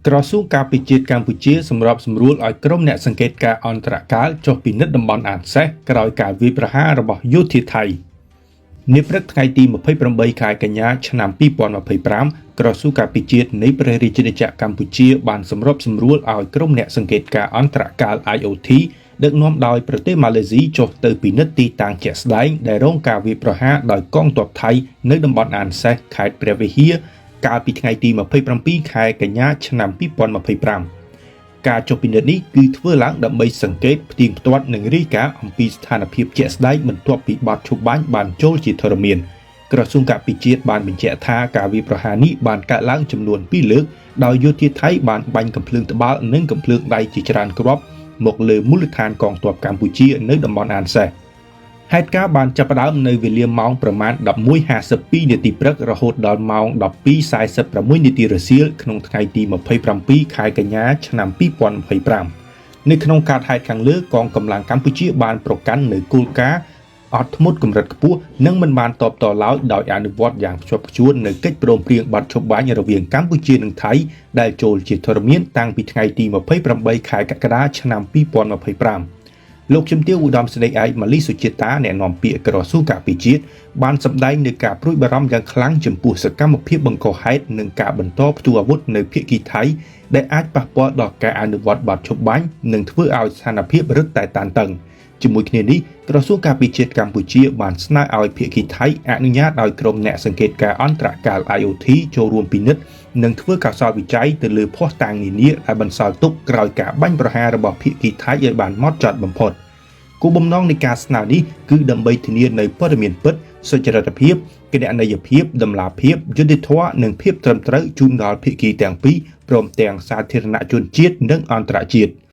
ក្រសួងការពារជាតិកម្ពុជាសម្របសម្រួលឲ្យក្រុមអ្នកសង្កេតការណ៍អន្តរកាលចុះពិនិត្យតំបន់អានសេះក្រោយការវាយប្រហាររបស់យោធាថៃនាព្រឹកថ្ងៃទី28ខែកញ្ញាឆ្នាំ2025ក្រសួងការពារជាតិនៃព្រះរាជាណាចក្រកម្ពុជាបានសម្របសម្រួលឲ្យក្រុមអ្នកសង្កេតការណ៍អន្តរកាល IOT ដឹកនាំដោយប្រទេសម៉ាឡេស៊ីចុះទៅពិនិត្យទីតាំងជាក់ស្ដែងដែលរងការវាយប្រហារដោយកងទ័ពថៃនៅតំបន់អានសេះខេត្តព្រះវិហារកាលពីថ្ងៃទី27ខែកញ្ញាឆ្នាំ2025ការចុះពិនិត្យនេះគឺធ្វើឡើងដើម្បីសង្កេតផ្ទៀងផ្ទាត់និងរាយការណ៍អំពីស្ថានភាពជាក់ស្ដែងបន្ទាប់ពីបទឈប់បាញ់បានចូលជាធរមានក្រសួងការពារជាតិបានបញ្ជាក់ថាការវាយប្រហារនេះបានកើតឡើងចំនួន2លើកដោយយោធាថៃបានបាញ់កាំភ្លើងត្បាល់និងកាំភ្លើងដៃជាច្រើនគ្រាប់មកលើមូលដ្ឋានកងទ័ពកម្ពុជានៅតំបន់អានសេះហេតុការណ៍បានចាប់ផ្ដើមនៅវេលាម៉ោងប្រមាណ 11:52 នាទីព្រឹករហូតដល់ម៉ោង 12:46 នាទីរសៀលក្នុងថ្ងៃទី27ខែកញ្ញាឆ្នាំ2025នៅក្នុងការហេតុខាងលើកងកម្លាំងកម្ពុជាបានប្រកាន់នៅគោលការណ៍អត់ធ្មត់កម្រិតខ្ពស់និងមិនបានតបតឡើយដោយអនុវត្តយ៉ាងខ្ជាប់ខ្ជួននៅកិច្ចព្រមព្រៀងបទឈប់បាញ់រវាងកម្ពុជានិងថៃដែលចូលជាធរមានតាំងពីថ្ងៃទី28ខែកក្កដាឆ្នាំ2025លោកជំទាវឧត្តមសេនីយ៍ឯកម៉ាលីសុជាតាអ្នកនាំពាក្យក្រសួងការពារជាតិបានសម្ដែងនូវការព្រួយបារម្ភយ៉ាងខ្លាំងចំពោះសកម្មភាពបង្កហេតុនិងការបន្តផ្ទុះអាវុធនៅភាគីថៃដែលអាចប៉ះពាល់ដល់ការអនុវត្តបទឈប់បាញ់និងធ្វើឲ្យស្ថានភាពរឹតតែតានតឹងជាមួយគ្នានេះក្រសួងការពារជាតិកម្ពុជាបានស្នើឲ្យភាគីថៃអនុញ្ញាតឲ្យក្រុមអ្នកសង្កេតការណ៍អន្តរកាល IOT ចូលរួមពិនិត្យនិងធ្វើការសោធវិจัยទៅលើភស្តុតាងនានាដែលបន្សល់ទុកក្រោយការបាញ់ប្រហាររបស់ភាគីថៃឲ្យបានហ្មត់ចត់បំផុតគោលបំណងនៃការស្នើនេះគឺដើម្បីធានានូវព័ត៌មានពិតសុចរិតភាពគណនេយ្យភាពតម្លាភាពយុត្តិធម៌និងភាពត្រឹមត្រូវជូនដល់ភាគីទាំងពីរព្រមទាំងសាធារណជនជាតិនិងអន្តរជាតិ